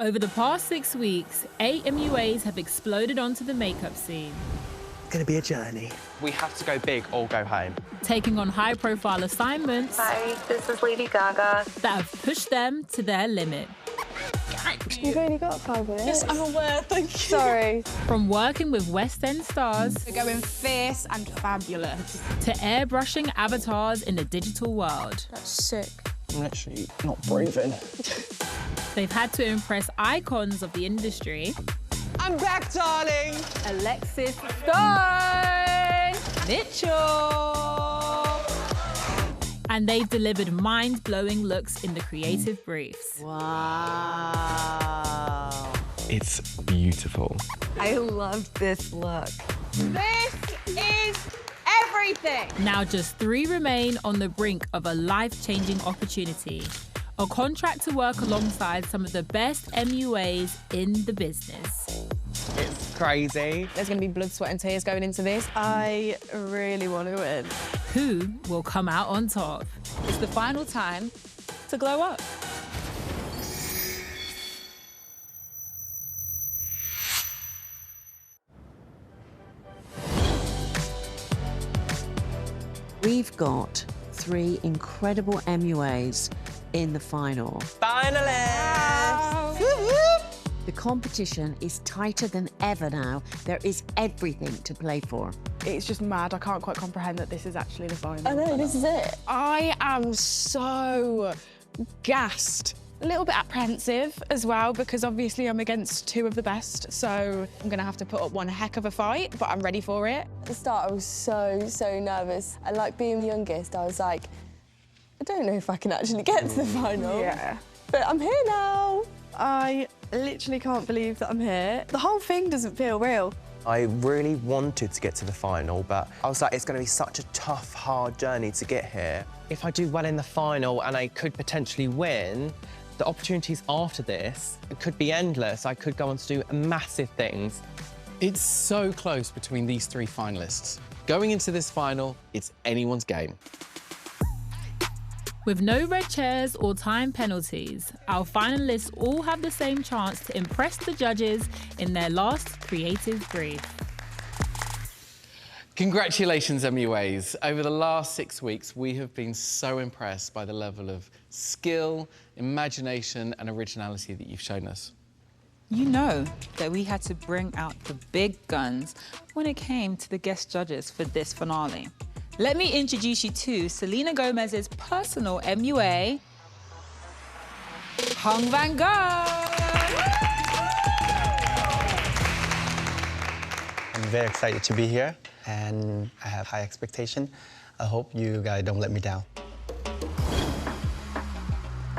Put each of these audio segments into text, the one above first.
Over the past 6 weeks, 8 MUAs have exploded onto the makeup scene. It's gonna be a journey. We have to go big or go home. Taking on high-profile assignments. Hi, this is Lady Gaga. That have pushed them to their limit. You've only got 5 minutes. Yes, I'm aware, thank you. Sorry. From working with West End stars. We're going fierce and fabulous. To airbrushing avatars in the digital world. That's sick. I'm literally not breathing. They've had to impress icons of the industry. I'm back, darling! Alexis Stone, Mitchell. And they've delivered mind-blowing looks in the creative briefs. Wow. It's beautiful. I love this look. This is everything. Now just 3 remain on the brink of a life-changing opportunity. A contract to work alongside some of the best MUAs in the business. It's crazy. There's going to be blood, sweat and tears going into this. I really want to win. Who will come out on top? It's the final time to glow up. We've got 3 incredible MUAs in the final. Finalist! The competition is tighter than ever now. There is everything to play for. It's just mad. I can't quite comprehend that this is actually the final. I know, this is it. I am so gassed. A little bit apprehensive as well, because obviously I'm against 2 of the best, so I'm gonna have to put up one heck of a fight, but I'm ready for it. At the start, I was so nervous. And like being the youngest, I was like, I don't know if I can actually get to the final. Yeah. But I'm here now. I literally can't believe that I'm here. The whole thing doesn't feel real. I really wanted to get to the final, but I was like, it's going to be such a tough, hard journey to get here. If I do well in the final and I could potentially win, the opportunities after this could be endless. I could go on to do massive things. It's so close between these 3 finalists. Going into this final, it's anyone's game. With no red chairs or time penalties, our finalists all have the same chance to impress the judges in their last creative brief. Congratulations, MUAs. Over the last 6 weeks, we have been so impressed by the level of skill, imagination and originality that you've shown us. You know that we had to bring out the big guns when it came to the guest judges for this finale. Let me introduce you to Selena Gomez's personal MUA, Vanngo. I'm very excited to be here, and I have high expectation. I hope you guys don't let me down.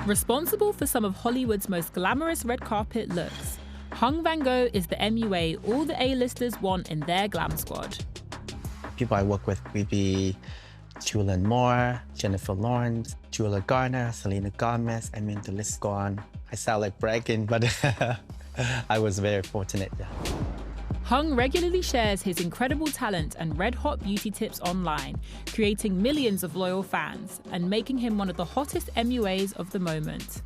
Responsible for some of Hollywood's most glamorous red carpet looks, Vanngo is the MUA all the A-listers want in their glam squad. People I work with would be Julianne Moore, Jennifer Lawrence, Julia Garner, Selena Gomez. I mean, the list go on. I sound like bragging, but I was very fortunate. Yeah. Hung regularly shares his incredible talent and red-hot beauty tips online, creating millions of loyal fans and making him one of the hottest MUAs of the moment.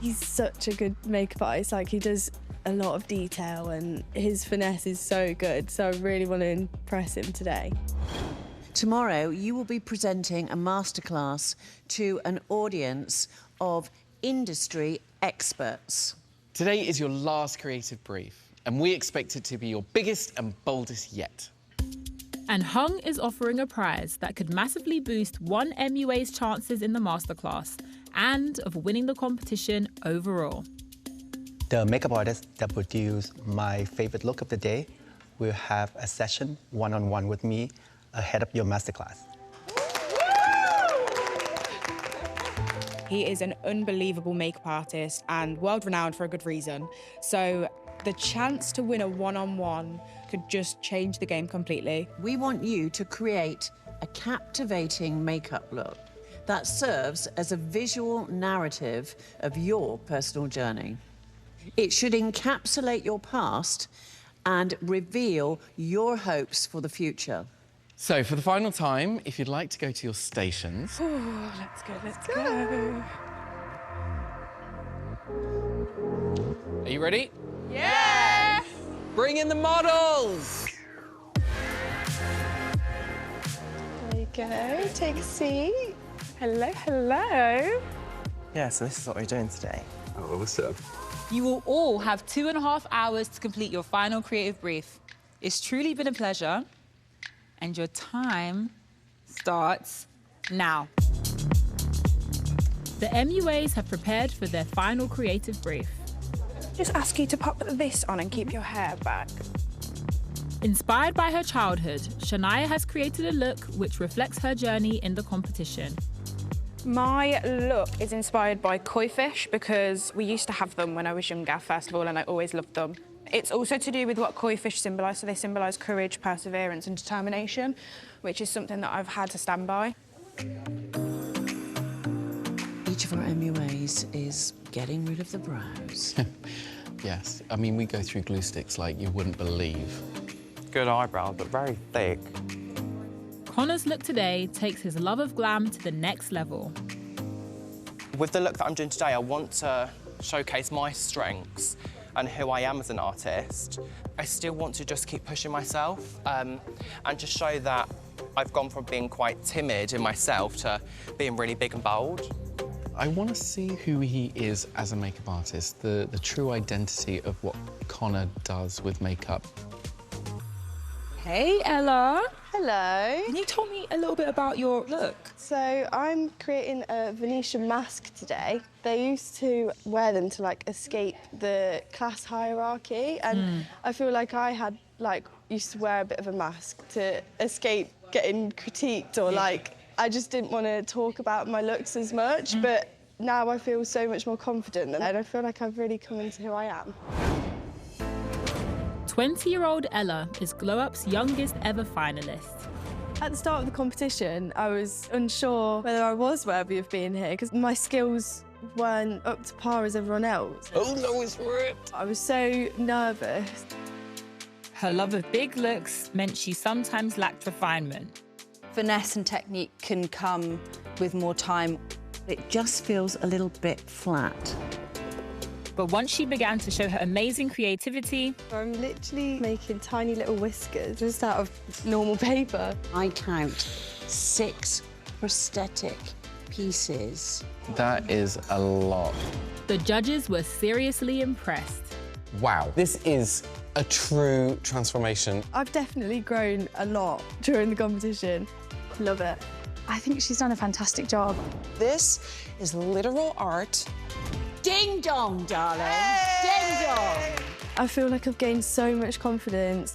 He's such a good makeup artist. Like, he does a lot of detail and his finesse is so good. So I really want to impress him today. Tomorrow, you will be presenting a masterclass to an audience of industry experts. Today is your last creative brief, and we expect it to be your biggest and boldest yet. And Hung is offering a prize that could massively boost one MUA's chances in the masterclass and of winning the competition overall. The makeup artist that produced my favorite look of the day will have a session one-on-one with me ahead of your masterclass. He is an unbelievable makeup artist and world-renowned for a good reason. So the chance to win a one-on-one could just change the game completely. We want you to create a captivating makeup look that serves as a visual narrative of your personal journey. It should encapsulate your past and reveal your hopes for the future. So, for the final time, if you'd like to go to your stations... Ooh, let's go. Are you ready? Yeah! Bring in the models! There you go, take a seat. Hello, hello. Yeah, so this is what we're doing today. Oh, what's up? You will all have 2.5 hours to complete your final creative brief. It's truly been a pleasure, and your time starts now. The MUAs have prepared for their final creative brief. Just ask you to pop this on and keep your hair back. Inspired by her childhood, Shania has created a look which reflects her journey in the competition. My look is inspired by koi fish because we used to have them when I was younger, first of all, and I always loved them. It's also to do with what koi fish symbolise, so they symbolise courage, perseverance and determination, which is something that I've had to stand by. Each of our MUAs is getting rid of the brows. Yes, I mean, we go through glue sticks like you wouldn't believe. Good eyebrows, but very thick. Connor's look today takes his love of glam to the next level. With the look that I'm doing today, I want to showcase my strengths and who I am as an artist. I still want to just keep pushing myself and to show that I've gone from being quite timid in myself to being really big and bold. I want to see who he is as a makeup artist, the true identity of what Connor does with makeup. Hey, Ella. Hello. Can you tell me a little bit about your look? So I'm creating a Venetian mask today. They used to wear them to like escape the class hierarchy, and I feel like I had used to wear a bit of a mask to escape getting critiqued, or I just didn't want to talk about my looks as much, but now I feel so much more confident, and I feel like I've really come into who I am. 20-year-old Ella is Glow Up's youngest ever finalist. At the start of the competition, I was unsure whether I was worthy of being here because my skills weren't up to par as everyone else. Oh no, it's ripped! I was so nervous. Her love of big looks meant she sometimes lacked refinement. Finesse and technique can come with more time. It just feels a little bit flat. But once she began to show her amazing creativity, I'm literally making tiny little whiskers just out of normal paper. I count 6 prosthetic pieces. That is a lot. the judges were seriously impressed. Wow, this is a true transformation. I've definitely grown a lot during the competition. Love it. I think she's done a fantastic job. This is literal art. Ding dong, darling. Ding dong. I feel like I've gained so much confidence.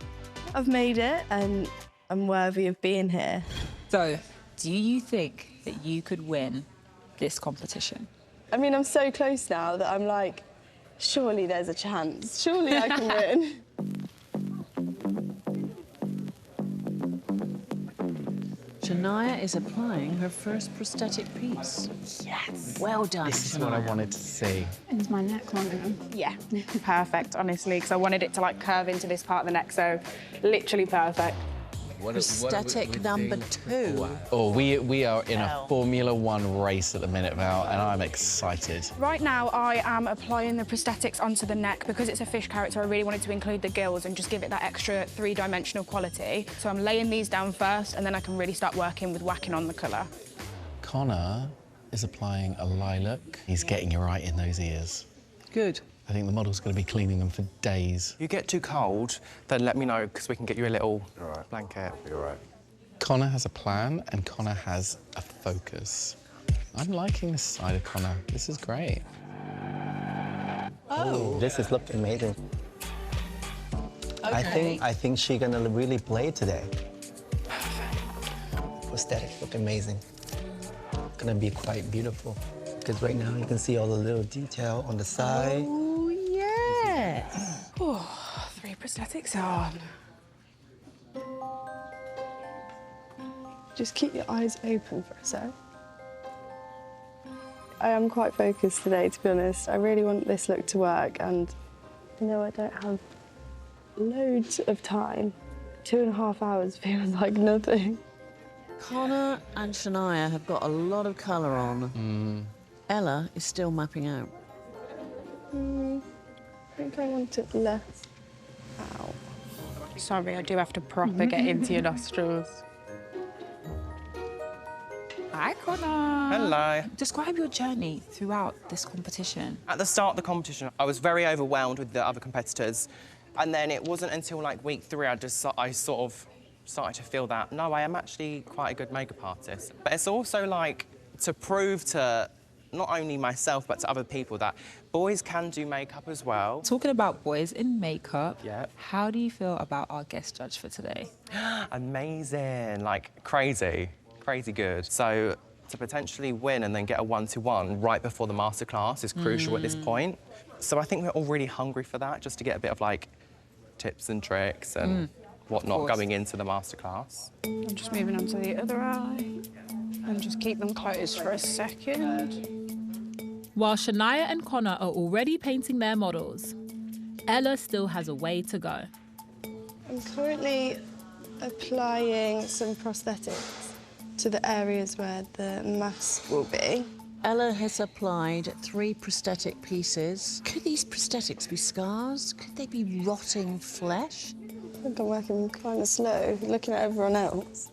I've made it and I'm worthy of being here. So, do you think that you could win this competition? I mean, I'm so close now that I'm like, surely there's a chance. Surely I can win. Shania is applying her first prosthetic piece. Yes. Well done, This is what I wanted to see. Is my neck long enough? Yeah, perfect, honestly, because I wanted it to like curve into this part of the neck, so literally perfect. Prosthetic number 2. Oh, we are in a Formula One race at the minute, Val, and I'm excited. Right now, I am applying the prosthetics onto the neck. Because it's a fish character, I really wanted to include the gills and just give it that extra three-dimensional quality. So I'm laying these down first, and then I can really start working with whacking on the colour. Connor is applying a lilac. He's getting you right in those ears. Good. I think the model's going to be cleaning them for days. If you get too cold, then let me know, because we can get you a little blanket. You're right. Connor has a plan, and Connor has a focus. I'm liking this side of Connor. This is great. Oh, this is looking amazing. Okay. I think she's gonna really play today. Prosthetics look amazing. It's gonna be quite beautiful. Because right now you can see all the little detail on the side. Oh, yeah. Oh, 3 prosthetics on. Just keep your eyes open for a sec. I am quite focused today, to be honest. I really want this look to work, and you know, I don't have loads of time. 2.5 hours feels like nothing. Connor and Shania have got a lot of colour on. Ella is still mapping out. I think I want it less out. Sorry, I do have to proper get into your nostrils. Hi, Connor. Hello. Describe your journey throughout this competition. At the start of the competition, I was very overwhelmed with the other competitors. And then it wasn't until like week 3 I sort of started to feel that, no, I am actually quite a good makeup artist. But it's also like to prove to not only myself, but to other people that boys can do makeup as well. Talking about boys in makeup, Yep. how do you feel about our guest judge for today? Amazing, like crazy good. So to potentially win and then get a 1-to-1 right before the masterclass is crucial at this point. So I think we're all really hungry for that, just to get a bit of like tips and tricks and whatnot going into the masterclass. I'm just moving on to the other eye and just keep them closed for a second. While Shania and Connor are already painting their models, Ella still has a way to go. I'm currently applying some prosthetics to the areas where the mask will be. Ella has applied 3 prosthetic pieces. Could these prosthetics be scars? Could they be rotting flesh? I think I'm working kind of slow, looking at everyone else.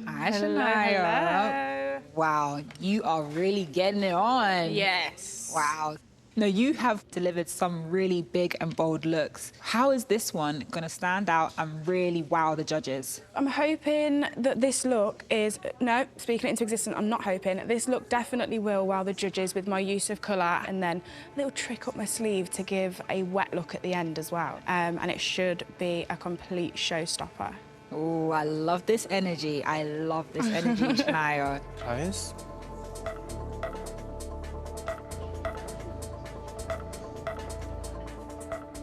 Hi, Shania. Wow, you are really getting it on. Yes. Wow. No, you have delivered some really big and bold looks. How is this one going to stand out and really wow the judges? I'm hoping that this look is... No, speaking it into existence, I'm not hoping. This look definitely will wow the judges with my use of colour and then a little trick up my sleeve to give a wet look at the end as well. And it should be a complete showstopper. Oh, I love this energy. I love this energy, Shania. Close.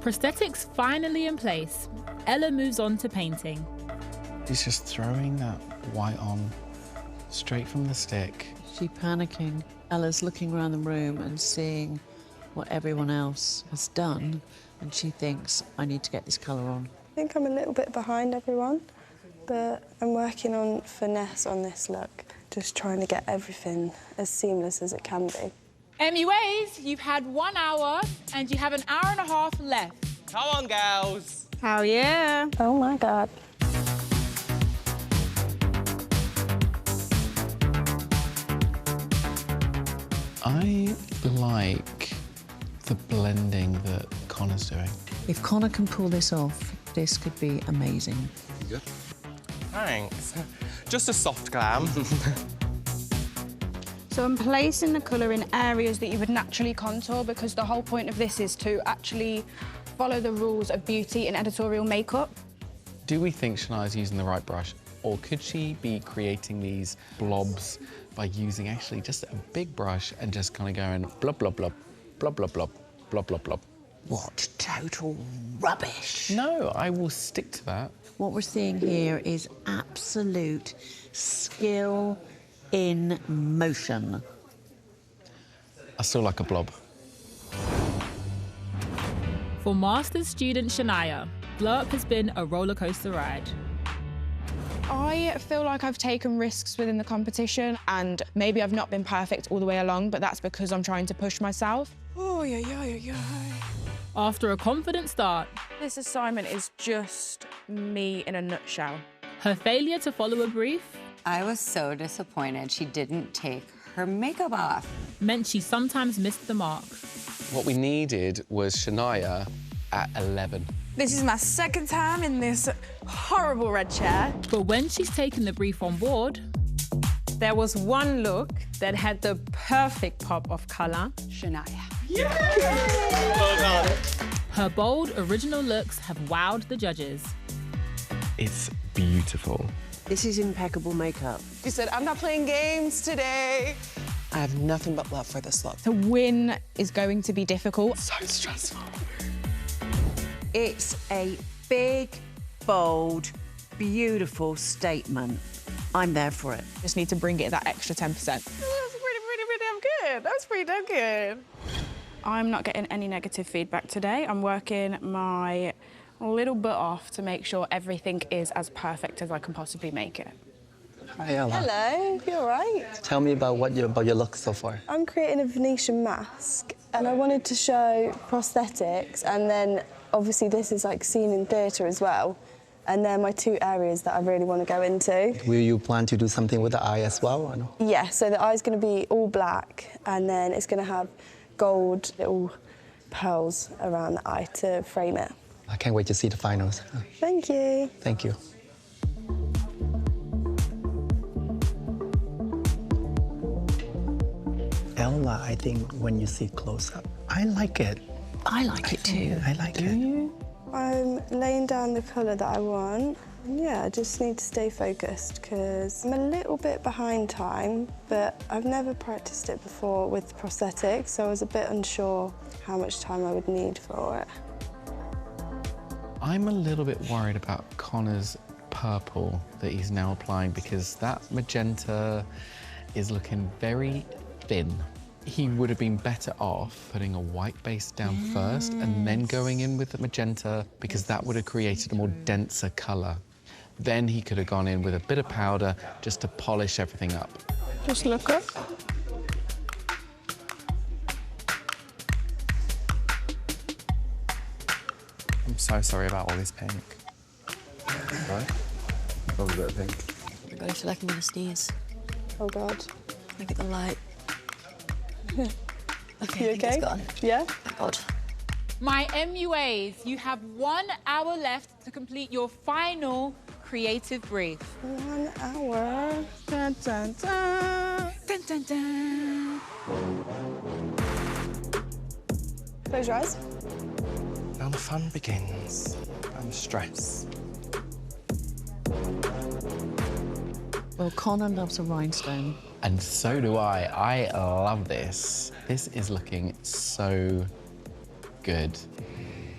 Prosthetics finally in place, Ella moves on to painting. She's just throwing that white on straight from the stick. She's panicking. Ella's looking around the room and seeing what everyone else has done, and she thinks, I need to get this colour on. I think I'm a little bit behind everyone, but I'm working on finesse on this look, just trying to get everything as seamless as it can be. MUAs, you've had 1 hour and you have an hour and a half left. Come on, girls. Oh, yeah. Oh, my God. I like the blending that Connor's doing. If Connor can pull this off, this could be amazing. You good? Thanks. Just a soft glam. So I'm placing the colour in areas that you would naturally contour because the whole point of this is to actually follow the rules of beauty and editorial makeup. Do we think Shania's using the right brush, or could she be creating these blobs by using actually just a big brush and just kind of going blub, blub, blub, blub, blub, blub, blub, blub, blub? What total rubbish. No, I will stick to that. What we're seeing here is absolute skill in motion. I still like a blob. For Masters student Shania, Blow Up has been a roller coaster ride. I feel like I've taken risks within the competition and maybe I've not been perfect all the way along, but that's because I'm trying to push myself. Oh, yeah. After a confident start, This assignment is just me in a nutshell. her failure to follow a brief I was so disappointed she didn't take her makeup off. meant she sometimes missed the mark. What we needed was Shania at 11. This is my second time in this horrible red chair. But when she's taken the brief on board, There was one look that had the perfect pop of colour. Shania. Well done. her bold, original looks have wowed the judges. It's beautiful. This is impeccable makeup. She said, I'm not playing games today. I have nothing but love for this look. To win is going to be difficult. So stressful. It's a big, bold, beautiful statement. I'm there for it. Just need to bring it that extra 10%. That's pretty damn good. That's pretty damn good. I'm not getting any negative feedback today. I'm working my little butt off to make sure everything is as perfect as I can possibly make it. Hi, Ella. Hello, you all right? Tell me about your look so far. I'm creating a Venetian mask, and I wanted to show prosthetics, and then obviously this is like seen in theatre as well, and they're my two areas that I really want to go into. Will you plan to do something with the eye as well, or no? Yeah, so the eye's going to be all black, and then it's going to have gold little pearls around the eye to frame it. I can't wait to see the finals. Thank you. Thank you. Ella, I think when you see close-up, I like it. I like it too. I like it. I'm laying down the colour that I want. Yeah, I just need to stay focused because I'm a little bit behind time, but I've never practiced it before with prosthetics, so I was a bit unsure how much time I would need for it. I'm a little bit worried about Connor's purple that he's now applying because that magenta is looking very thin. He would have been better off putting a white base down first and then going in with the magenta because that would have created a more denser colour. Then he could have gone in with a bit of powder just to polish everything up. Just look up. I'm so sorry about all this pink. Right? Love a bit of pink. Oh my God, I feel like I'm gonna sneeze. Oh God. Look at the light. Okay, I think okay? it's gone. Yeah? Oh my God. My MUAs, you have 1 hour left to complete your final creative brief. 1 hour. Dun, dun, dun. Dun, dun, dun. Close your eyes. Now the fun begins. And the stress. Well, Connor loves a rhinestone. And so do I. I love this. This is looking so good.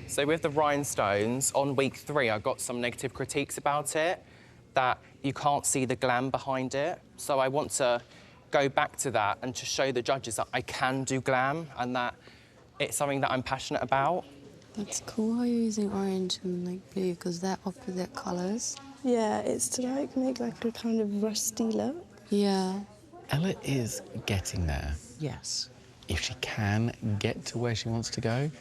So with the rhinestones, on week 3, I got some negative critiques about it, that you can't see the glam behind it. So I want to go back to that and to show the judges that I can do glam and that it's something that I'm passionate about. That's cool how you're using orange and like blue because they're opposite colours. Yeah, it's to like make like a kind of rusty look. Yeah. Ella is getting there. Yes. If she can get to where she wants to go,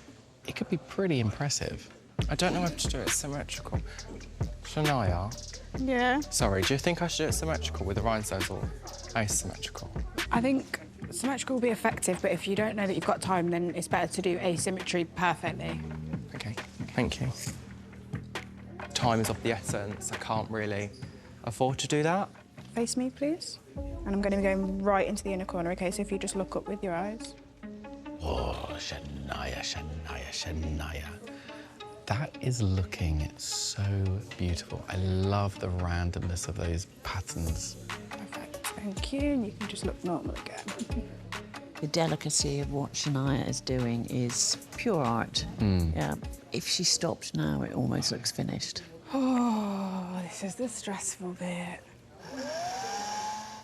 it could be pretty impressive. I don't know if to do it symmetrical. Shania? Yeah? Sorry, do you think I should do it symmetrical with the rhinestones or asymmetrical? I think symmetrical will be effective, but if you don't know that you've got time, then it's better to do asymmetry perfectly. OK, thank you. Time is of the essence. I can't really afford to do that. Face me, please. And I'm going to be going right into the inner corner, OK? So if you just look up with your eyes. Oh, Shania, Shania, Shania. That is looking so beautiful. I love the randomness of those patterns. Perfect. Thank you. And you can just look normal again. The delicacy of what Shania is doing is pure art. Yeah. If she stopped now, it almost looks finished. Oh, this is the stressful bit.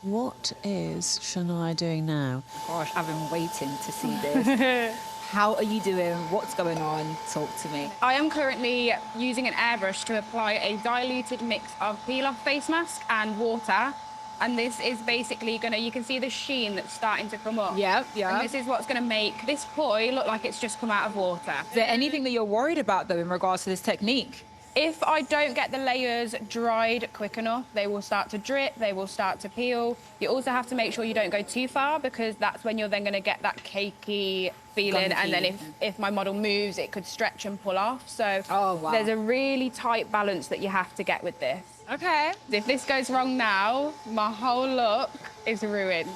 What is Shania doing now? Gosh, I've been waiting to see this. How are you doing? What's going on? Talk to me. I am currently using an airbrush to apply a diluted mix of peel-off face mask and water. And this is basically gonna, you can see the sheen that's starting to come up. Yeah, yeah. And this is what's gonna make this poi look like it's just come out of water. Is there anything that you're worried about, though, in regards to this technique? If I don't get the layers dried quick enough, they will start to drip, they will start to peel. You also have to make sure you don't go too far because that's when you're then gonna get that cakey feeling. Gunky. And then if my model moves, it could stretch and pull off. So wow. There's a really tight balance that you have to get with this. Okay. If this goes wrong now, my whole look is ruined.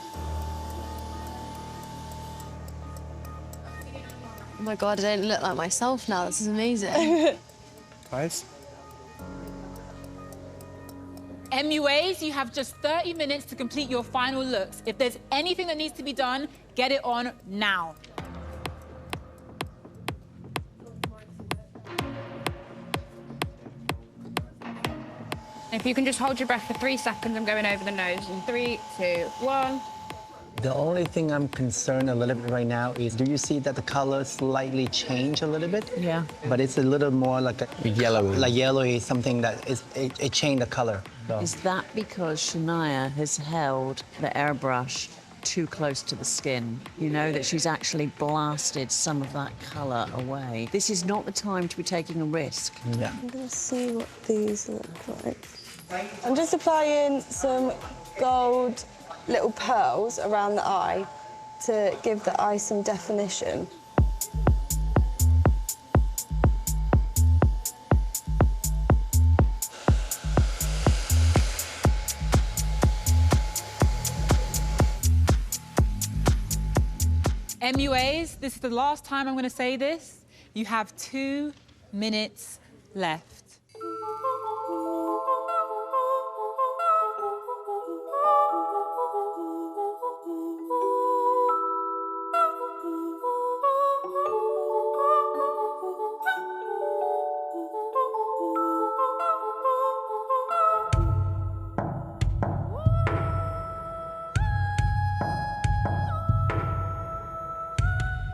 Oh my God, I don't look like myself now. This is amazing. Guys? MUAs, you have just 30 minutes to complete your final looks. If there's anything that needs to be done, get it on now. If you can just hold your breath for 3 seconds, I'm going over the nose. In 3, 2, 1. The only thing I'm concerned a little bit right now is, do you see that the color slightly changed a little bit? Yeah. But it's a little more like a yellowy. Like yellowy, something that it changed the color. So. Is that because Shania has held the airbrush too close to the skin? You know that she's actually blasted some of that colour away. This is not the time to be taking a risk. Yeah. I'm gonna see what these look like. I'm just applying some gold little pearls around the eye to give the eye some definition. MUAs, this is the last time I'm going to say this. You have 2 minutes left.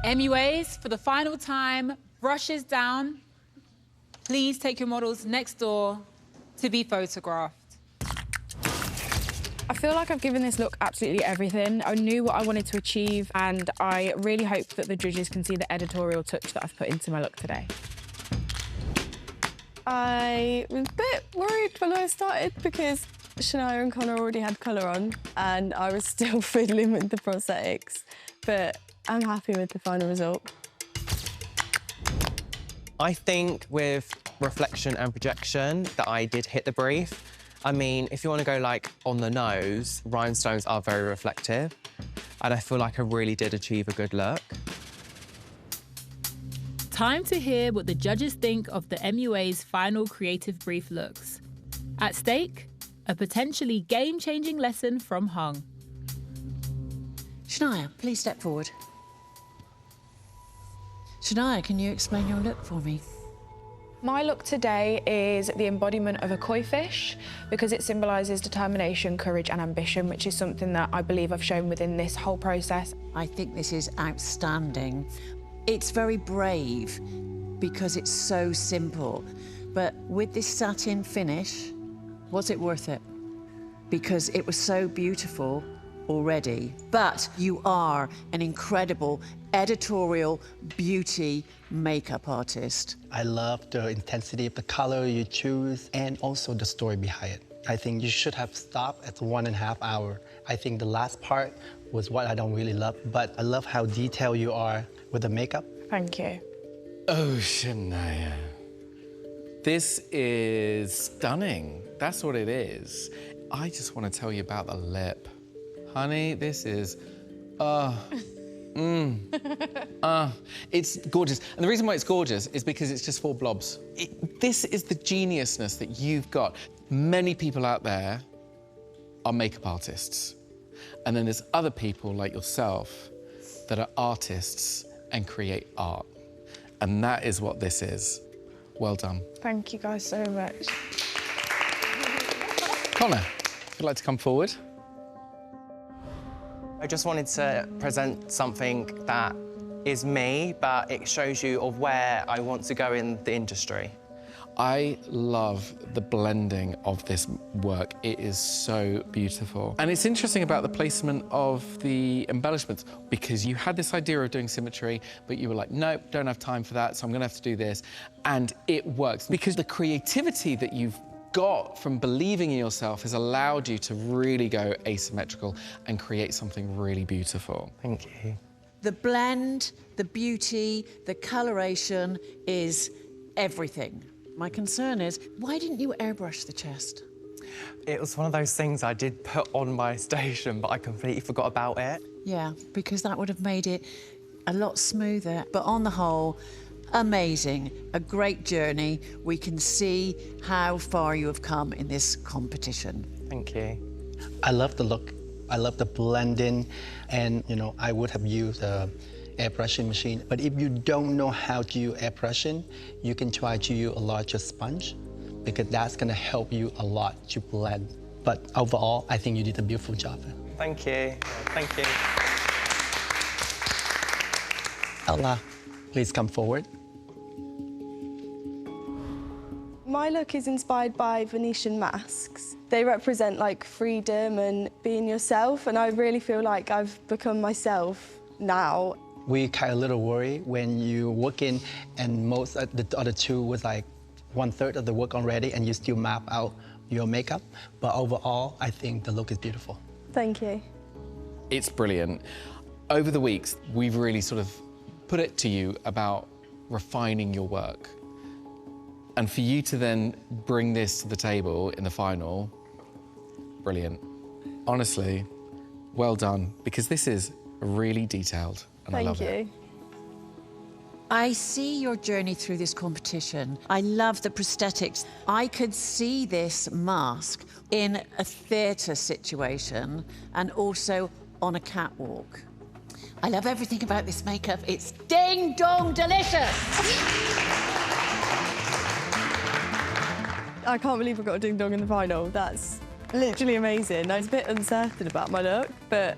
MUAs, for the final time, brushes down. Please take your models next door to be photographed. I feel like I've given this look absolutely everything. I knew what I wanted to achieve, and I really hope that the judges can see the editorial touch that I've put into my look today. I was a bit worried when I started because Shania and Connor already had colour on and I was still fiddling with the prosthetics, but I'm happy with the final result. I think with reflection and projection that I did hit the brief. I mean, if you want to go like on the nose, rhinestones are very reflective, and I feel like I really did achieve a good look. Time to hear what the judges think of the MUA's final creative brief looks. At stake, a potentially game-changing lesson from Hung. Shania, please step forward. Shania, can you explain your look for me? My look today is the embodiment of a koi fish because it symbolises determination, courage and ambition, which is something that I believe I've shown within this whole process. I think this is outstanding. It's very brave because it's so simple. But with this satin finish, was it worth it? Because it was so beautiful already. But you are an incredible editorial beauty makeup artist. I love the intensity of the color you choose and also the story behind it. I think you should have stopped at 1.5 hours. I think the last part was what I don't really love, but I love how detailed you are with the makeup. Thank you. Oh, Shania. This is stunning. That's what it is. I just want to tell you about the lip. Honey, this is, it's gorgeous. And the reason why it's gorgeous is because it's just 4 blobs. This is the geniusness that you've got. Many people out there are makeup artists. And then there's other people like yourself that are artists and create art. And that is what this is. Well done. Thank you guys so much. Connor, if you'd like to come forward. I just wanted to present something that is me, but it shows you of where I want to go in the industry. I love the blending of this work. It is so beautiful. And it's interesting about the placement of the embellishments because you had this idea of doing symmetry, but you were like, nope, don't have time for that, so I'm gonna have to do this. And it works because the creativity that you've got from believing in yourself has allowed you to really go asymmetrical and create something really beautiful. Thank you. The blend, the beauty, the coloration is everything. My concern is, why didn't you airbrush the chest? It was one of those things I did put on my station, but I completely forgot about it. Yeah, because that would have made it a lot smoother. But on the whole, amazing, a great journey. We can see how far you have come in this competition. Thank you. I love the look. I love the blending, and you know, I would have used a airbrushing machine. But if you don't know how to use airbrushing, you can try to use a larger sponge because that's gonna help you a lot to blend But overall, I think you did a beautiful job. Thank you. Thank you. Ella, please come forward. My look is inspired by Venetian masks. They represent like freedom and being yourself, and I really feel like I've become myself now. We kind of a little worried when you walk in and most of the other two was like 1/3 of the work already and you still map out your makeup. But overall, I think the look is beautiful. Thank you. It's brilliant. Over the weeks, we've really sort of put it to you about refining your work. And for you to then bring this to the table in the final, brilliant. Honestly, well done, because this is really detailed and I love it. I see your journey through this competition. I love the prosthetics. I could see this mask in a theatre situation and also on a catwalk. I love everything about this makeup. It's ding-dong delicious! I can't believe I got a ding-dong in the final. That's literally amazing. I was a bit uncertain about my look, but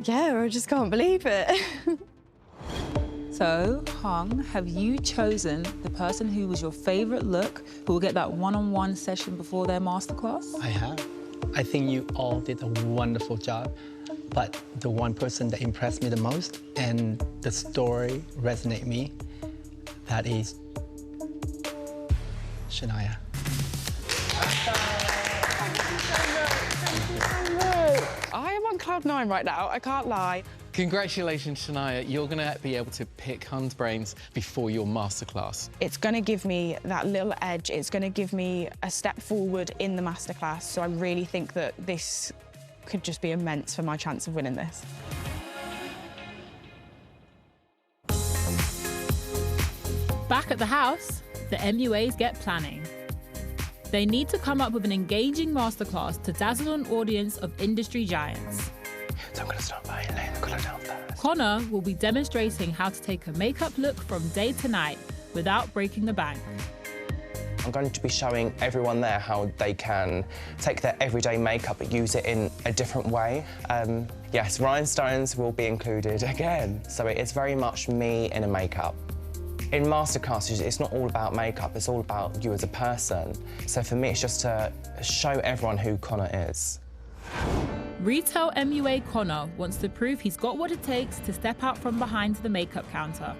yeah, I just can't believe it. So, Hung, have you chosen the person who was your favourite look, who will get that one-on-one session before their masterclass? I have. I think you all did a wonderful job, but the one person that impressed me the most and the story resonated me, that is Shania. I am on cloud 9 right now, I can't lie. Congratulations, Shania. You're going to be able to pick Hung's brains before your masterclass. It's going to give me that little edge. It's going to give me a step forward in the masterclass. So I really think that this could just be immense for my chance of winning this. Back at the house, the MUAs get planning. They need to come up with an engaging masterclass to dazzle an audience of industry giants. So I'm going to start by laying the colour down first. Connor will be demonstrating how to take a makeup look from day to night without breaking the bank. I'm going to be showing everyone there how they can take their everyday makeup but use it in a different way. Yes, rhinestones will be included again, so it's very much me in a makeup. In masterclasses, it's not all about makeup, it's all about you as a person. So for me, it's just to show everyone who Connor is. Retail MUA Connor wants to prove he's got what it takes to step out from behind the makeup counter.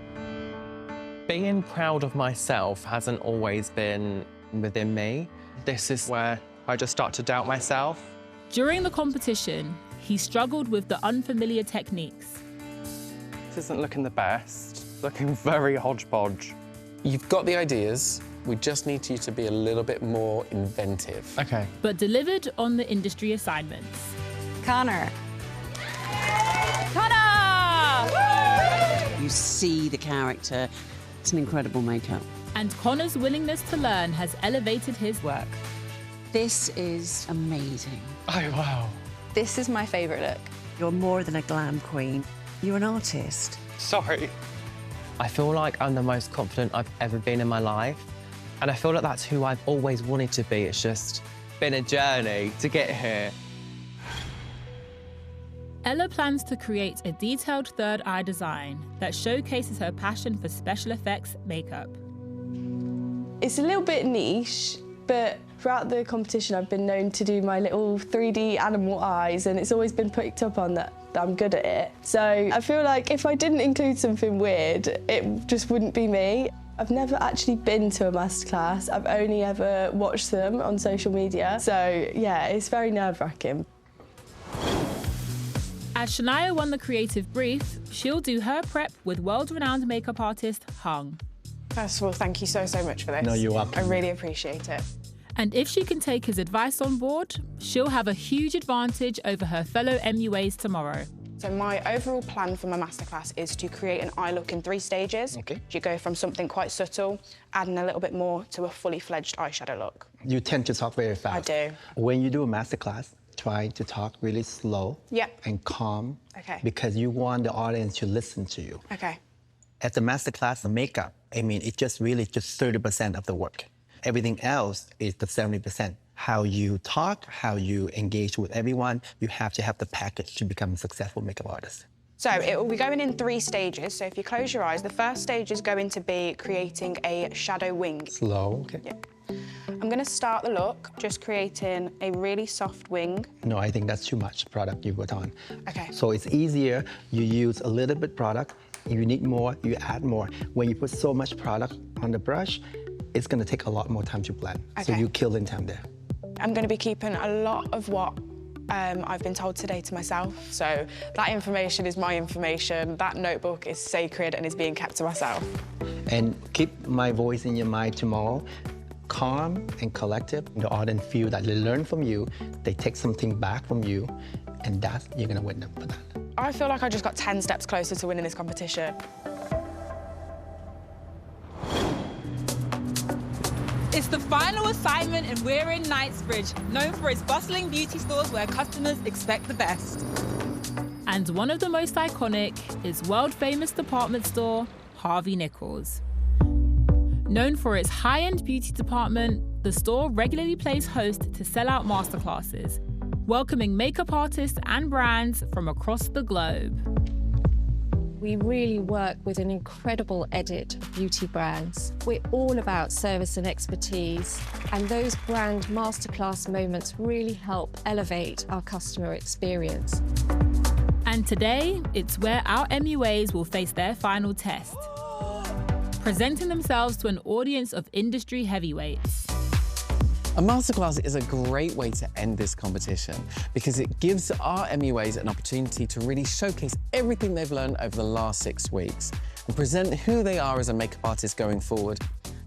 Being proud of myself hasn't always been within me. This is where I just start to doubt myself. During the competition, he struggled with the unfamiliar techniques. This isn't looking the best, looking very hodgepodge. You've got the ideas, we just need you to be a little bit more inventive. Okay. But delivered on the industry assignments. Connor. Connor! You see the character. It's an incredible makeup. And Connor's willingness to learn has elevated his work. This is amazing. Oh, wow. This is my favourite look. You're more than a glam queen. You're an artist. Sorry. I feel like I'm the most confident I've ever been in my life. And I feel like that's who I've always wanted to be. It's just been a journey to get here. Ella plans to create a detailed third eye design that showcases her passion for special effects makeup. It's a little bit niche, but throughout the competition I've been known to do my little 3D animal eyes, and it's always been picked up on that I'm good at it. So I feel like if I didn't include something weird, it just wouldn't be me. I've never actually been to a masterclass. I've only ever watched them on social media. So yeah, it's very nerve-wracking. As Shania won the creative brief, she'll do her prep with world-renowned makeup artist Hung. First of all, thank you so much for this. No, you're welcome. I really appreciate it. And if she can take his advice on board, she'll have a huge advantage over her fellow MUAs tomorrow. So my overall plan for my masterclass is to create an eye look in 3 stages. Okay. You go from something quite subtle, adding a little bit more to a fully fledged eyeshadow look. You tend to talk very fast. I do. When you do a masterclass, try to talk really slow and calm. Okay. Because you want the audience to listen to you. Okay. At the masterclass, the makeup, I mean, it's just really just 30% of the work. Everything else is the 70%. how you talk, how you engage with everyone. You have to have the package to become a successful makeup artist. So it will be going in 3 stages. So if you close your eyes, the first stage is going to be creating a shadow wing. Slow, okay. Yeah. I'm going to start the look, just creating a really soft wing. No, I think that's too much product you put on. Okay. So it's easier, you use a little bit product, you need more, you add more. When you put so much product on the brush, it's going to take a lot more time to blend. So Okay. you're killing time there. I'm going to be keeping a lot of what I've been told today to myself. So that information is my information. That notebook is sacred and is being kept to myself. And keep my voice in your mind tomorrow. Calm and collective. The audience feel that they learn from you, they take something back from you, and that's, you're gonna win them for that. I feel like I just got 10 steps closer to winning this competition. It's the final assignment and we're in Knightsbridge, known for its bustling beauty stores where customers expect the best. And one of the most iconic is world-famous department store, Harvey Nichols. Known for its high-end beauty department, the store regularly plays host to sell-out masterclasses, welcoming makeup artists and brands from across the globe. We really work with an incredible edit of beauty brands. We're all about service and expertise, and those brand masterclass moments really help elevate our customer experience. And today, it's where our MUAs will face their final test, presenting themselves to an audience of industry heavyweights. A masterclass is a great way to end this competition because it gives our MUAs an opportunity to really showcase everything they've learned over the last 6 weeks and present who they are as a makeup artist going forward.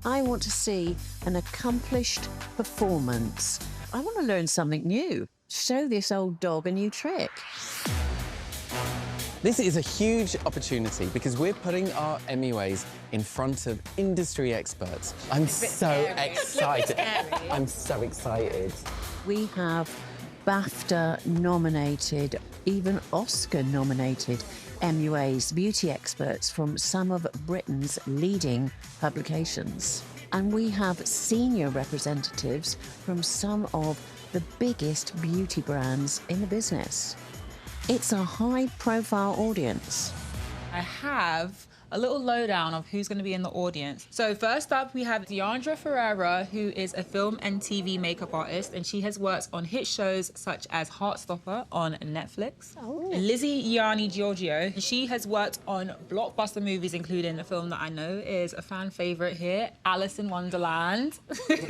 I want to see an accomplished performance. I want to learn something new. Show this old dog a new trick. This is a huge opportunity because we're putting our MUAs in front of industry experts. I'm so excited. I'm so excited. We have BAFTA-nominated, even Oscar-nominated MUAs, beauty experts from some of Britain's leading publications. And we have senior representatives from some of the biggest beauty brands in the business. It's a high-profile audience. I have a little lowdown of who's going to be in the audience. So first up, we have Deandra Ferreira, who is a film and TV makeup artist, and she has worked on hit shows such as Heartstopper on Netflix. And Lizzie Gianni Giorgio, she has worked on blockbuster movies, including a film that I know is a fan favourite here, Alice in Wonderland.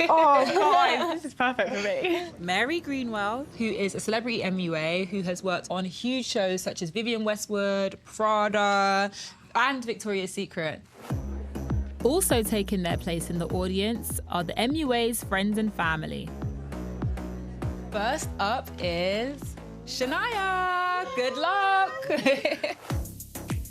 Oh, God, this is perfect for me. Mary Greenwell, who is a celebrity MUA, who has worked on huge shows such as Vivienne Westwood, Prada, and Victoria's Secret. Also taking their place in the audience are the MUA's friends and family. First up is Shania. Good luck.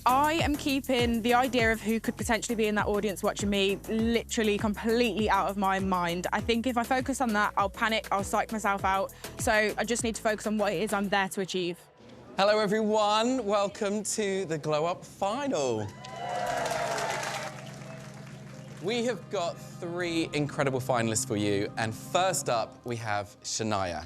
I am keeping the idea of who could potentially be in that audience watching me literally completely out of my mind. I think if I focus on that, I'll panic, I'll psych myself out. So I just need to focus on what it is I'm there to achieve. Hello, everyone. Welcome to the Glow Up Final. We have got 3 incredible finalists for you. And first up, we have Shania.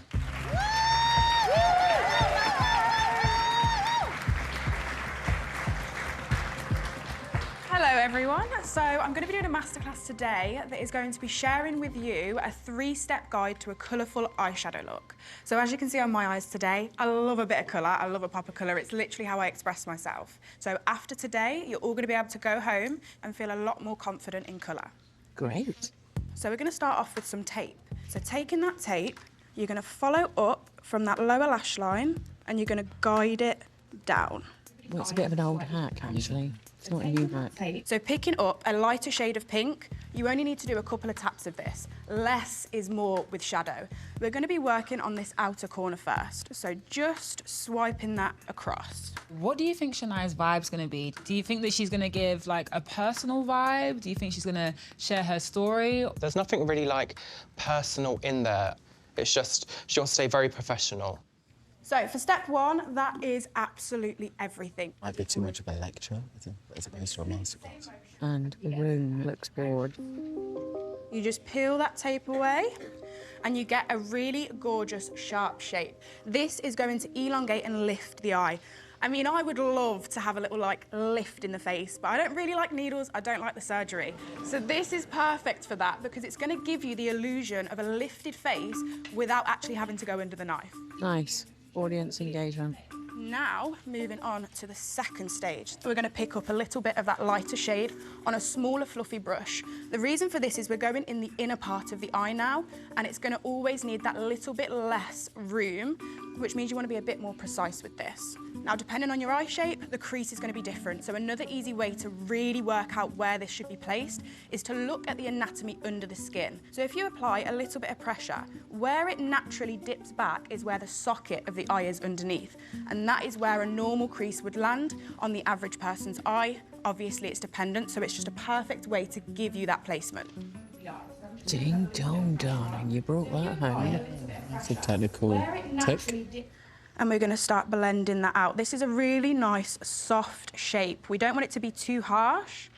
Hello everyone, so I'm going to be doing a masterclass today that is going to be sharing with you a 3-step guide to a colourful eyeshadow look. So as you can see on my eyes today, I love a bit of colour, I love a pop of colour, it's literally how I express myself. So after today, you're all going to be able to go home and feel a lot more confident in colour. Great. So we're going to start off with some tape. So taking that tape, you're going to follow up from that lower lash line and you're going to guide it down. Well, it's a bit of an old hack, actually. It's not a new hack. So picking up a lighter shade of pink, you only need to do a couple of taps of this. Less is more with shadow. We're going to be working on this outer corner first, so just swiping that across. What do you think Shania's vibe's going to be? Do you think that she's going to give like a personal vibe? Do you think she's going to share her story? There's nothing really like personal in there. It's just she'll stay very professional. So for step 1, that is absolutely everything. Might be too much of a lecture as opposed to a masterclass. And the room looks bored. You just peel that tape away and you get a really gorgeous, sharp shape. This is going to elongate and lift the eye. I mean, I would love to have a little, like, lift in the face, but I don't really like needles, I don't like the surgery. So this is perfect for that because it's going to give you the illusion of a lifted face without actually having to go under the knife. Nice. Audience engagement. Now, moving on to the second stage, we're going to pick up a little bit of that lighter shade on a smaller, fluffy brush. The reason for this is we're going in the inner part of the eye now, and it's going to always need that little bit less room, which means you want to be a bit more precise with this. Now, depending on your eye shape, the crease is going to be different. So another easy way to really work out where this should be placed is to look at the anatomy under the skin. So if you apply a little bit of pressure, where it naturally dips back is where the socket of the eye is underneath. And that is where a normal crease would land on the average person's eye. Obviously, it's dependent, so it's just a perfect way to give you that placement. Ding dong, darling, you brought that home. That's a technical tick. And we're going to start blending that out. This is a really nice, soft shape. We don't want it to be too harsh.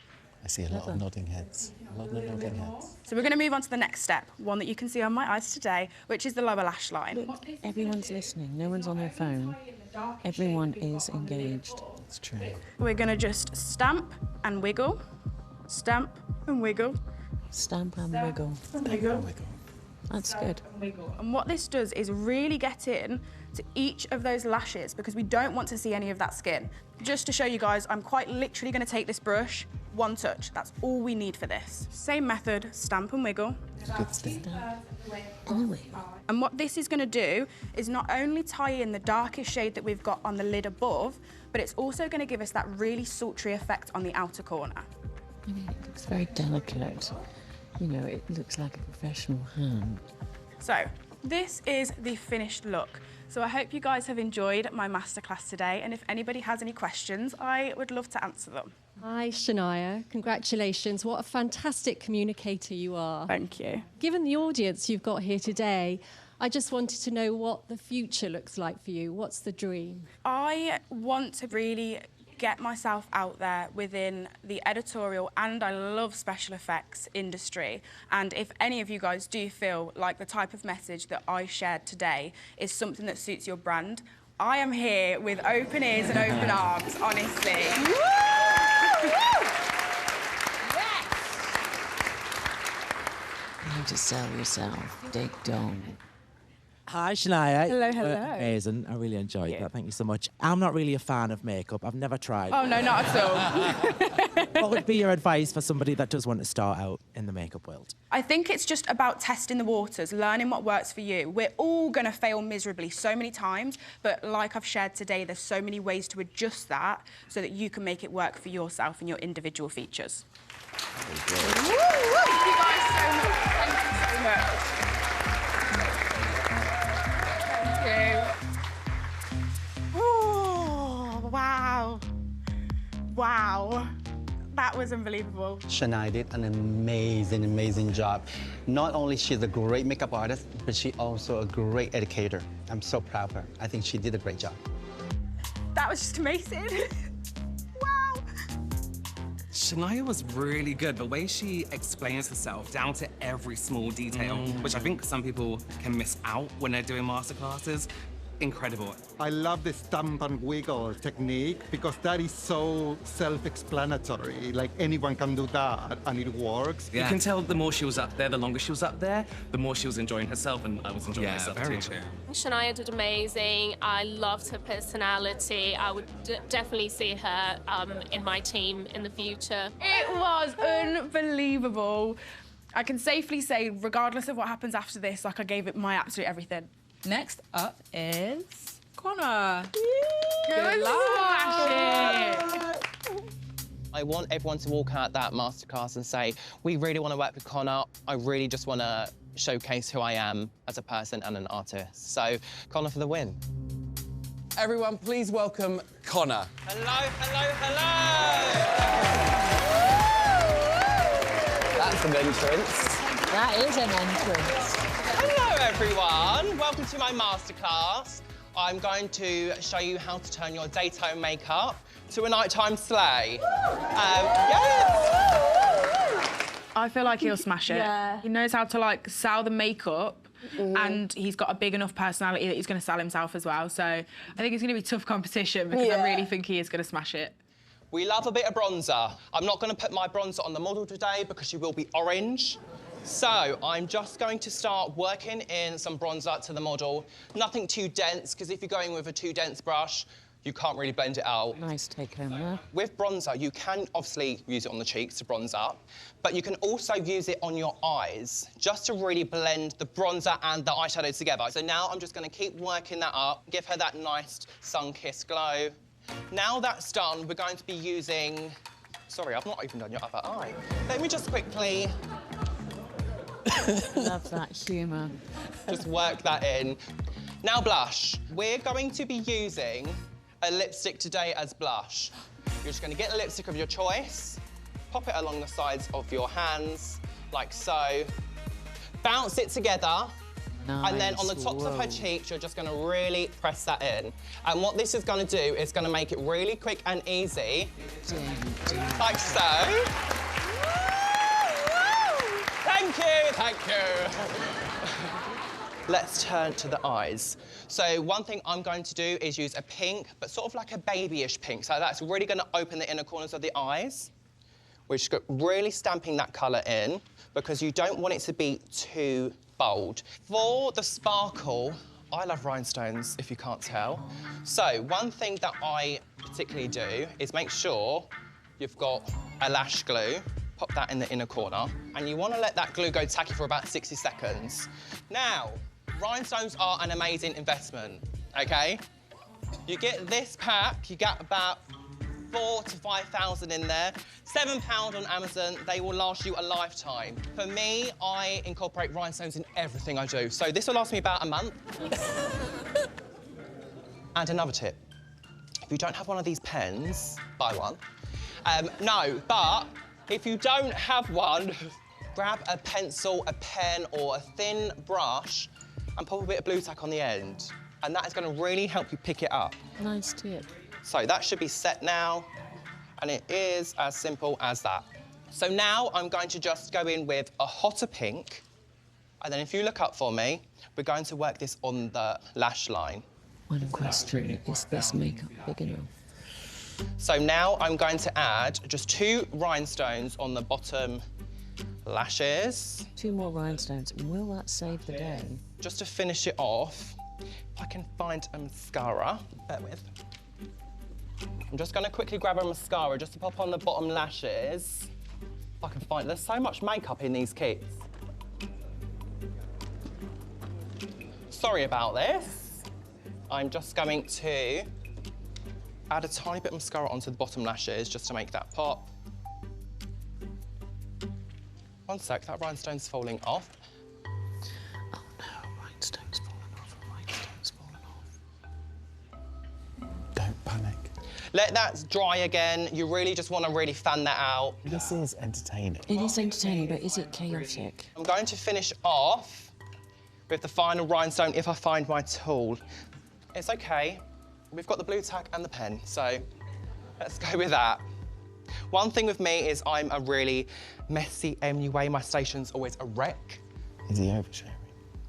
I see a lot of nodding heads. A lot of nodding heads. So we're going to move on to the next step, one that you can see on my eyes today, which is the lower lash line. Look, everyone's listening. No one's on their phone. Everyone is engaged. That's true. We're going to just stamp and wiggle, stamp and wiggle. Stamp and wiggle. Wiggle. That's good. And what this does is really get in to each of those lashes because we don't want to see any of that skin. Just to show you guys, I'm quite literally going to take this brush, one touch. That's all we need for this. Same method, stamp and wiggle. Good stuff. And what this is going to do is not only tie in the darkest shade that we've got on the lid above, but it's also going to give us that really sultry effect on the outer corner. I mean, it looks very delicate. You know, it looks like a professional hand. So, this is the finished look. So I hope you guys have enjoyed my masterclass today, and if anybody has any questions, I would love to answer them. Hi, Shania. Congratulations. What a fantastic communicator you are. Thank you. Given the audience you've got here today, I just wanted to know what the future looks like for you. What's the dream? I want to really get myself out there within the editorial and I love special effects industry. And if any of you guys do feel like the type of message that I shared today is something that suits your brand, I am here with open ears and open arms, honestly. You need to sell yourself. Dig dong. Hi, Shania. Hello, hello. Amazing. I really enjoyed that. Thank you so much. I'm not really a fan of makeup. I've never tried. Oh, no, not at all. What would be your advice for somebody that does want to start out in the makeup world? I think it's just about testing the waters, learning what works for you. We're all going to fail miserably so many times, but like I've shared today, there's so many ways to adjust that so that you can make it work for yourself and your individual features. Thank you guys so much. Thank you so much. Oh, wow. Wow. That was unbelievable. Shania did an amazing, amazing job. Not only she's a great makeup artist, but she's also a great educator. I'm so proud of her. I think she did a great job. That was just amazing. Wow. Shania was really good. The way she explains herself down to every small detail, which I think some people can miss out when they're doing masterclasses. Incredible. I love the stamp and wiggle technique because that is so self-explanatory. Like anyone can do that and it works. You can tell the more she was up there, the longer she was up there, the more she was enjoying herself, and I was enjoying myself very too. true. Shania did amazing. I loved her personality. I would definitely see her in my team in the future. It was unbelievable. I can safely say, regardless of what happens after this, like I gave it my absolute everything. Next up is Connor. Good luck. I want everyone to walk out that masterclass and say, we really want to work with Connor. I really just want to showcase who I am as a person and an artist. So, Connor for the win. Everyone, please welcome Connor. Hello, hello, hello! That's an entrance. That is an entrance. Hello, everyone. Welcome to my masterclass. I'm going to show you how to turn your daytime makeup to a nighttime slay. I feel like he'll smash it. Yeah. He knows how to, like, sell the makeup and he's got a big enough personality that he's going to sell himself as well. So I think it's going to be tough competition because I really think he is going to smash it. We love a bit of bronzer. I'm not going to put my bronzer on the model today because she will be orange. So I'm just going to start working in some bronzer to the model. Nothing too dense, because if you're going with a too dense brush, you can't really blend it out. Nice take home there. With bronzer, you can obviously use it on the cheeks to bronze up, but you can also use it on your eyes, just to really blend the bronzer and the eyeshadow together. So now I'm just going to keep working that up, give her that nice sun-kissed glow. Now that's done, we're going to be using... Sorry, I've not even done your other eye. Let me just quickly... Love that humour. Just work that in. Now blush. We're going to be using a lipstick today as blush. You're just going to get the lipstick of your choice, pop it along the sides of your hands, like so. Bounce it together. Nice. And then on the tops of her cheeks, you're just going to really press that in. And what this is going to do is going to make it really quick and easy, like so. Thank you, thank you. Let's turn to the eyes. So one thing I'm going to do is use a pink, but sort of like a babyish pink. So that's really going to open the inner corners of the eyes. We're just really stamping that colour in because you don't want it to be too bold. For the sparkle, I love rhinestones, if you can't tell. So one thing that I particularly do is make sure you've got a lash glue. Pop that in the inner corner, and you want to let that glue go tacky for about 60 seconds. Now, rhinestones are an amazing investment, okay? You get this pack, you get about 4,000 to 5,000 in there. £7 on Amazon, they will last you a lifetime. For me, I incorporate rhinestones in everything I do, so this will last me about a month. And another tip, if you don't have one of these pens, buy one. No, but if you don't have one, grab a pencil, a pen, or a thin brush and pop a bit of blue tack on the end. And that is going to really help you pick it up. Nice tip. So that should be set now, and it is as simple as that. So now I'm going to just go in with a hotter pink, and then if you look up for me, we're going to work this on the lash line. One question, is this makeup big enough? So now I'm going to add just 2 rhinestones on the bottom lashes. 2 more rhinestones. Will that save the day? Just to finish it off, if I can find a mascara, bear with. I'm just going to quickly grab a mascara just to pop on the bottom lashes. If I can find, there's so much makeup in these kits. Sorry about this. I'm just going to add a tiny bit of mascara onto the bottom lashes just to make that pop. One sec, that rhinestone's falling off. Oh no, rhinestone's falling off, rhinestone's falling off. Don't panic. Let that dry again. You really just want to really fan that out. This is entertaining. It is entertaining, but is it chaotic? I'm going to finish off with the final rhinestone if I find my tool. It's okay. We've got the blue tack and the pen, so let's go with that. One thing with me is I'm a really messy MUA. My station's always a wreck. Is he oversharing?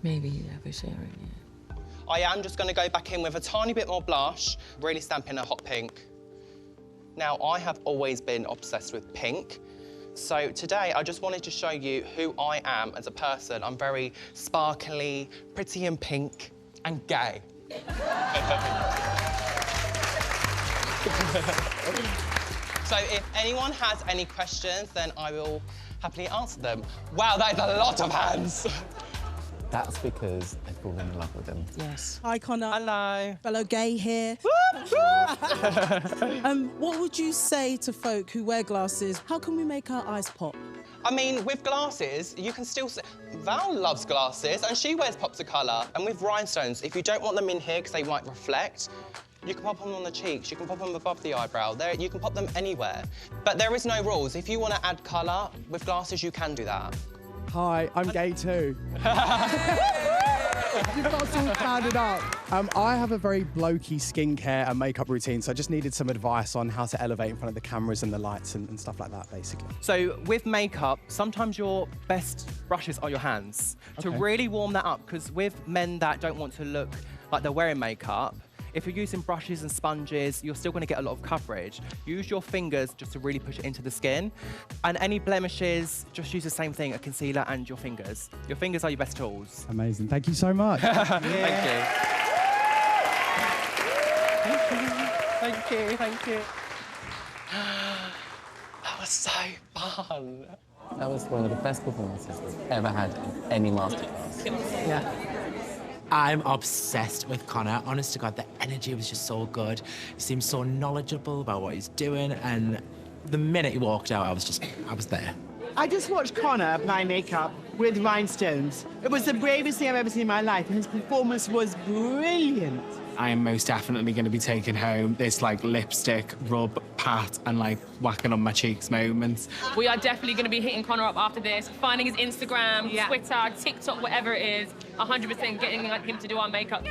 Maybe he's oversharing, yeah. I am just going to go back in with a tiny bit more blush, really stamp in a hot pink. Now, I have always been obsessed with pink, so today I just wanted to show you who I am as a person. I'm very sparkly, pretty and pink, and gay. So if anyone has any questions, then I will happily answer them. Wow, that is a lot of hands. That's because I've fallen in love with him. Yes. Hi, Connor. Hello. Fellow gay here. What would you say to folk who wear glasses? How can we make our eyes pop? I mean, with glasses, you can still see... Val loves glasses, and she wears pops of colour. And with rhinestones, if you don't want them in here because they might reflect, you can pop them on the cheeks, you can pop them above the eyebrow, you can pop them anywhere. But there is no rules. If you want to add colour with glasses, you can do that. Hi, I'm gay too. You've got to all stand it up. I have a very blokey skincare and makeup routine, so I just needed some advice on how to elevate in front of the cameras and the lights and stuff like that, basically. So with makeup, sometimes your best brushes are your hands. To Okay. really warm that up, because with men that don't want to look like they're wearing makeup, if you're using brushes and sponges, you're still going to get a lot of coverage. Use your fingers just to really push it into the skin. And any blemishes, just use the same thing, a concealer and your fingers. Your fingers are your best tools. Amazing. Thank you so much. Thank you. Thank you, thank you. That was so fun. That was one of the best performances we've ever had in any masterclass. Yeah. I'm obsessed with Connor. Honest to God, the energy was just so good. He seemed so knowledgeable about what he's doing, and the minute he walked out, I was there. I just watched Connor apply makeup with rhinestones. It was the bravest thing I've ever seen in my life, and his performance was brilliant. I am most definitely going to be taking home this like lipstick, rub, pat, and like whacking on my cheeks moments. We are definitely going to be hitting Connor up after this, finding his Instagram, Twitter, TikTok, whatever it is, 100% getting him to do our makeup.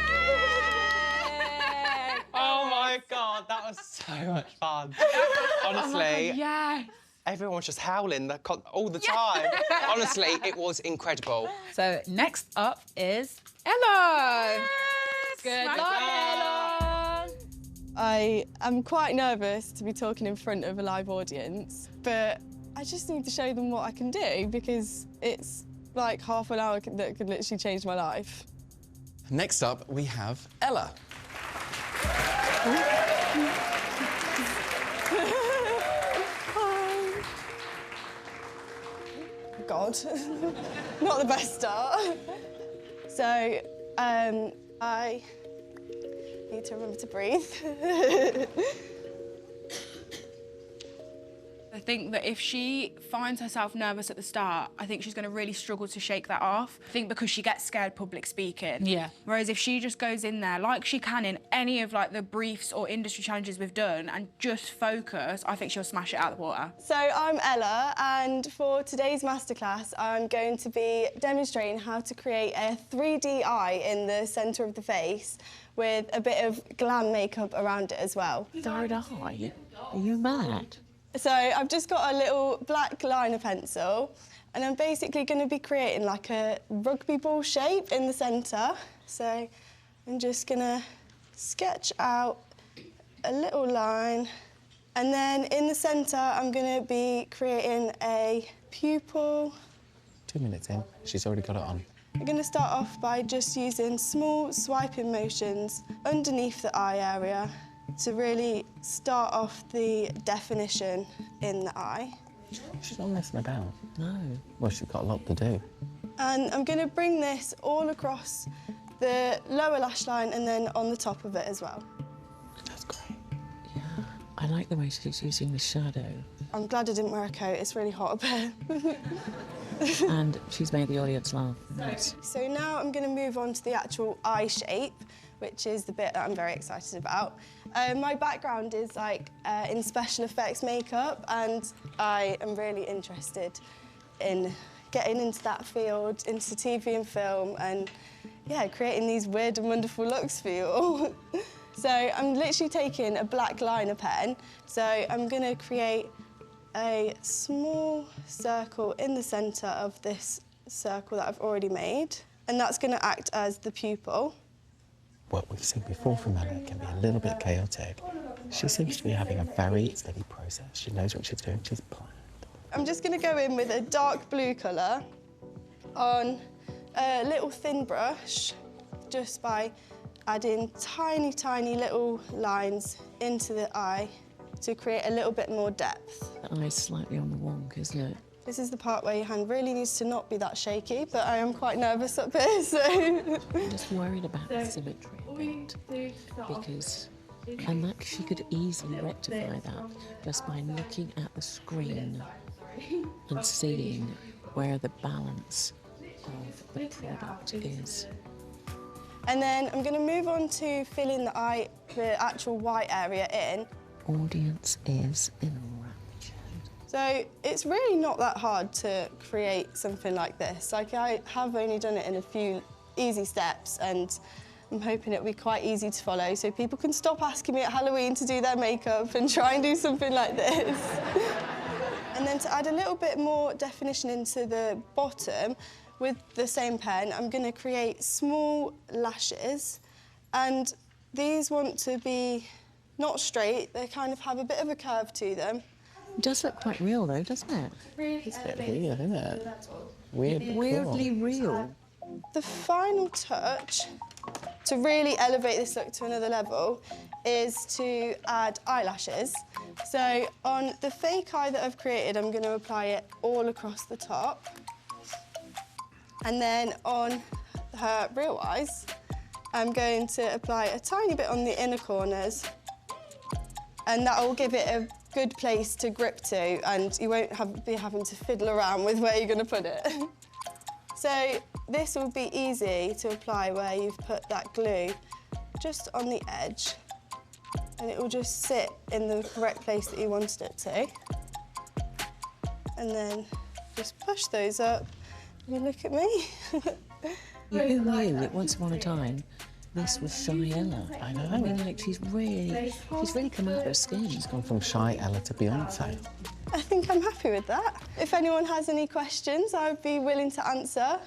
Oh my God, that was so much fun. Honestly, everyone was just howling all the time. Honestly, it was incredible. So next up is Ella. Good luck, Ella. I am quite nervous to be talking in front of a live audience, but I just need to show them what I can do because it's like half an hour that could literally change my life. Next up, we have Ella. God, not the best start. So, I need to remember to breathe. I think that if she finds herself nervous at the start, I think she's going to really struggle to shake that off. I think because she gets scared public speaking. Yeah. Whereas if she just goes in there, like she can in any of like the briefs or industry challenges we've done, and just focus, I think she'll smash it out of the water. So I'm Ella, and for today's masterclass, I'm going to be demonstrating how to create a 3D eye in the centre of the face with a bit of glam makeup around it as well. Third eye? Are you mad? So I've just got a little black liner pencil, and I'm basically going to be creating like a rugby ball shape in the centre. So I'm just going to sketch out a little line, and then in the centre I'm going to be creating a pupil. 2 minutes in, she's already got it on. I'm going to start off by just using small swiping motions underneath the eye area to really start off the definition in the eye. She's not messing about. No. Well, she's got a lot to do. And I'm going to bring this all across the lower lash line and then on the top of it as well. That's great. Yeah, I like the way she's using the shadow. I'm glad I didn't wear a coat, it's really hot up here. And she's made the audience laugh. Nice. So now I'm going to move on to the actual eye shape, which is the bit that I'm very excited about. My background is like in special effects makeup, and I am really interested in getting into that field, into TV and film, and yeah, creating these weird and wonderful looks for you all. So I'm literally taking a black liner pen, so I'm going to create a small circle in the centre of this circle that I've already made, and that's going to act as the pupil. What we've seen before from Ella can be a little bit chaotic. She seems to be having a very steady process. She knows what she's doing, she's planned. I'm just going to go in with a dark blue colour on a little thin brush, just by adding tiny, tiny little lines into the eye to create a little bit more depth. The eye's slightly on the wonk, isn't it? This is the part where your hand really needs to not be that shaky, but I am quite nervous up here, so... I'm just worried about the symmetry a bit, because... And that she could easily rectify that just by looking at the screen and seeing where the balance of the product is. And then I'm going to move on to filling the eye, the actual white area in. Audience is enraptured. So it's really not that hard to create something like this. Like, I have only done it in a few easy steps, and I'm hoping it'll be quite easy to follow, so people can stop asking me at Halloween to do their makeup and try and do something like this. And then to add a little bit more definition into the bottom, with the same pen, I'm going to create small lashes, and these want to be not straight, they kind of have a bit of a curve to them. It does look quite real though, doesn't it? It's a bit weird, isn't it? Weird, Weirdly real. The final touch to really elevate this look to another level is to add eyelashes. So on the fake eye that I've created, I'm going to apply it all across the top. And then on her real eyes, I'm going to apply a tiny bit on the inner corners, and that will give it a good place to grip to, and you won't be having to fiddle around with where you're going to put it. So this will be easy to apply where you've put that glue just on the edge, and it will just sit in the correct place that you wanted it to. And then just push those up. You look at me. You knew that once upon a time this was Shy Ella. I know. I mean, like, she's really come out of her skin. She's gone from Shy Ella to Beyonce. I think I'm happy with that. If anyone has any questions, I would be willing to answer.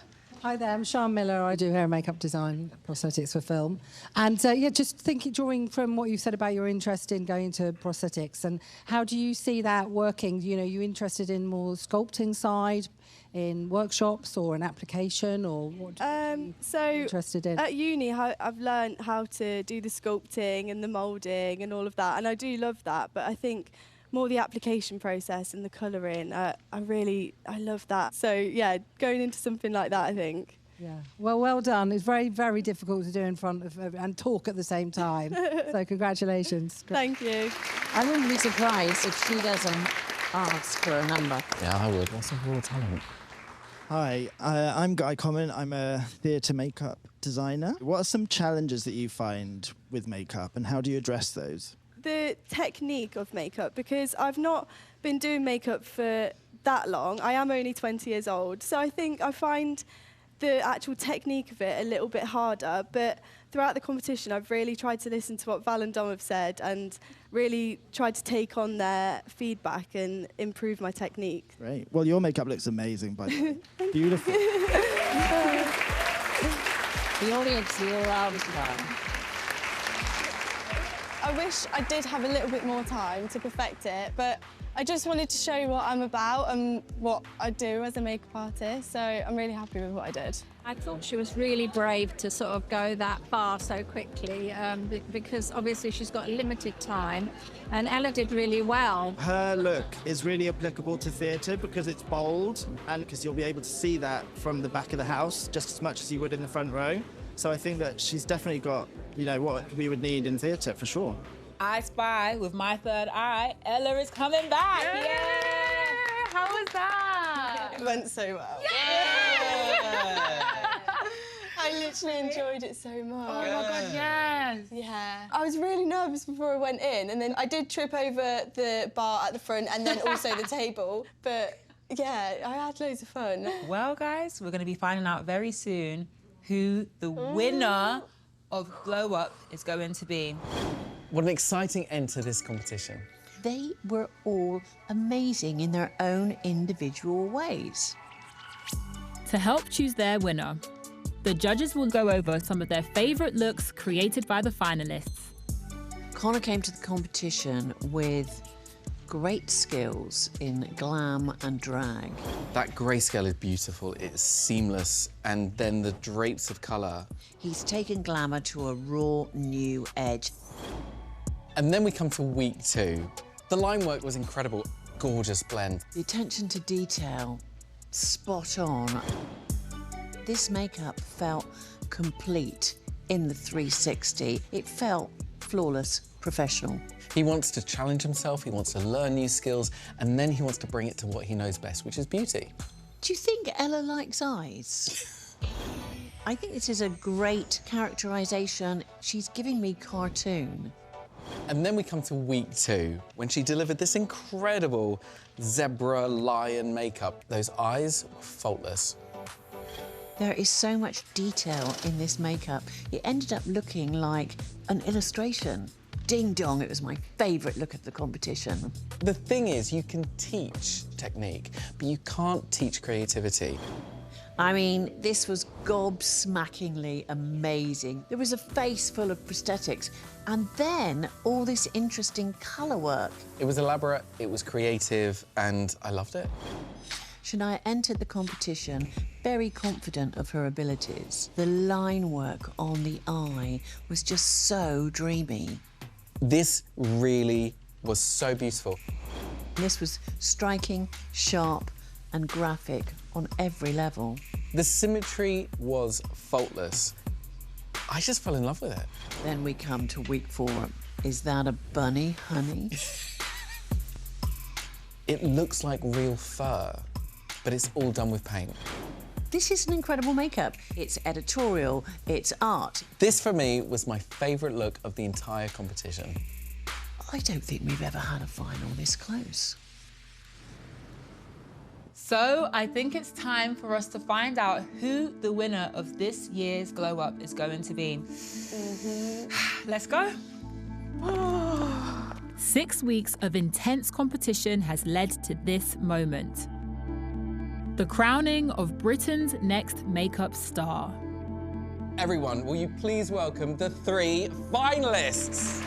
Hi there, I'm Sian Miller. I do hair and makeup design, prosthetics for film. And yeah, just thinking, drawing from what you said about your interest in going into prosthetics, and how do you see that working? You know, you interested in more sculpting side, in workshops or an application, or what are you interested in? At uni, I've learned how to do the sculpting and the moulding and all of that, and I do love that, but I think more the application process and the colouring, I love that. So yeah, going into something like that, I think. Yeah, well done. It's very, very difficult to do in front of and talk at the same time. So congratulations. Thank you. I wouldn't be surprised if she doesn't ask for a number. Yeah, I would. What's a raw talent? Hi, I'm Guy Common. I'm a theatre makeup designer. What are some challenges that you find with makeup, and how do you address those? The technique of makeup, because I've not been doing makeup for that long. I am only 20 years old, so I think I find the actual technique of it a little bit harder, but throughout the competition I've really tried to listen to what Val and Dom have said and really tried to take on their feedback and improve my technique. Great. Well, your makeup looks amazing, by the way. Beautiful. The audience loves her. I wish I did have a little bit more time to perfect it, but I just wanted to show you what I'm about and what I do as a makeup artist, so I'm really happy with what I did. I thought she was really brave to sort of go that far so quickly, because obviously she's got limited time, and Ella did really well. Her look is really applicable to theatre because it's bold, and because you'll be able to see that from the back of the house just as much as you would in the front row. So I think that she's definitely got, you know, what we would need in theatre, for sure. I Spy with my third eye. Ella is coming back. Yeah! How was that? It went so well. I literally enjoyed it so much. Oh my God, yes. Yeah. I was really nervous before I went in, and then I did trip over the bar at the front and then also the table, but yeah, I had loads of fun. Well, guys, we're going to be finding out very soon who the winner of Glow Up is going to be. What an exciting end to this competition. They were all amazing in their own individual ways. To help choose their winner, the judges will go over some of their favourite looks created by the finalists. Connor came to the competition with great skills in glam and drag. That grayscale is beautiful, it's seamless, and then the drapes of colour. He's taken glamour to a raw new edge. And then we come to week 2. The line work was incredible, gorgeous blend. The attention to detail, spot on. This makeup felt complete in the 360. It felt flawless, professional. He wants to challenge himself, he wants to learn new skills, and then he wants to bring it to what he knows best, which is beauty. Do you think Ella likes eyes? I think this is a great characterisation. She's giving me cartoon. And then we come to week 2, when she delivered this incredible zebra lion makeup. Those eyes were faultless. There is so much detail in this makeup. It ended up looking like an illustration. Ding dong, it was my favourite look of the competition. The thing is, you can teach technique, but you can't teach creativity. I mean, this was gobsmackingly amazing. There was a face full of prosthetics and then all this interesting colour work. It was elaborate, it was creative, and I loved it. Shania entered the competition very confident of her abilities. The line work on the eye was just so dreamy. This really was so beautiful. This was striking, sharp, and graphic on every level. The symmetry was faultless. I just fell in love with it. Then we come to week 4. Is that a bunny, honey? It looks like real fur, but it's all done with paint. This is an incredible makeup. It's editorial, it's art. This, for me, was my favourite look of the entire competition. I don't think we've ever had a final this close. So I think it's time for us to find out who the winner of this year's Glow Up is going to be. Let's go. 6 weeks of intense competition has led to this moment. The crowning of Britain's next makeup star. Everyone, will you please welcome the 3 finalists?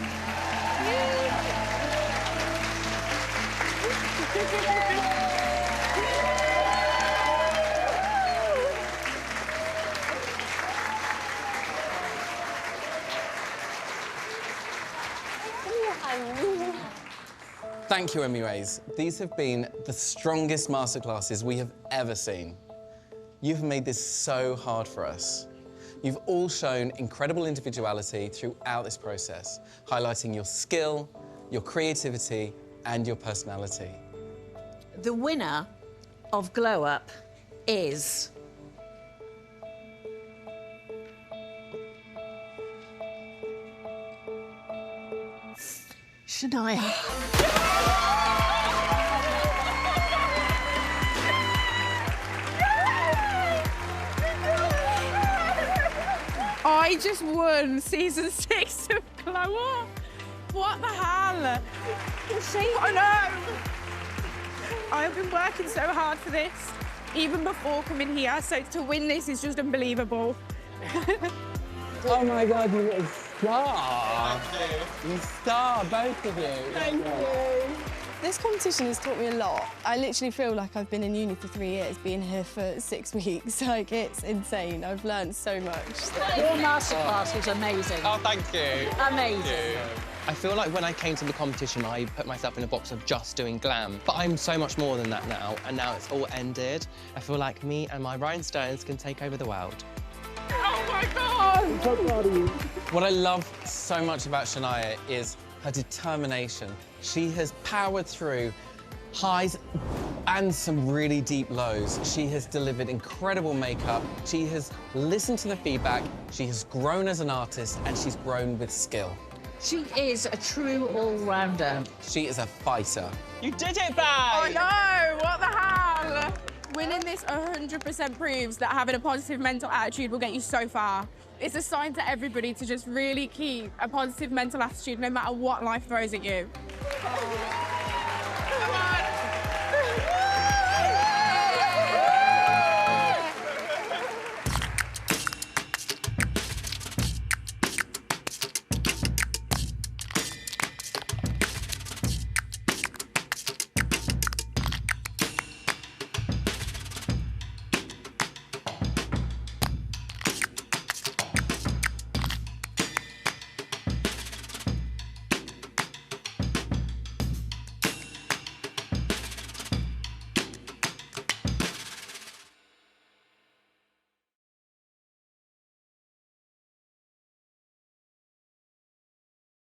Thank you, MUAs. These have been the strongest masterclasses we have ever seen. You've made this so hard for us. You've all shown incredible individuality throughout this process, highlighting your skill, your creativity, and your personality. The winner of Glow Up is... Shania. I just won season 6 of Glow Up. What the hell? I know. I've been working so hard for this, even before coming here, so to win this is just unbelievable. Oh my God, you're a star. You star, both of you. Thank you. This competition has taught me a lot. I literally feel like I've been in uni for 3 years, being here for 6 weeks. Like, it's insane. I've learned so much. Your masterclass was amazing. Oh, thank you. Amazing. I feel like when I came to the competition, I put myself in a box of just doing glam. But I'm so much more than that now, and now it's all ended. I feel like me and my rhinestones can take over the world. Oh my God! I'm so proud of you. What I love so much about Shania is her determination. She has powered through highs and some really deep lows. She has delivered incredible makeup. She has listened to the feedback. She has grown as an artist, and she's grown with skill. She is a true all-rounder. She is a fighter. You did it, babe! I know, what the hell? Winning this 100% proves that having a positive mental attitude will get you so far. It's a sign to everybody to just really keep a positive mental attitude no matter what life throws at you.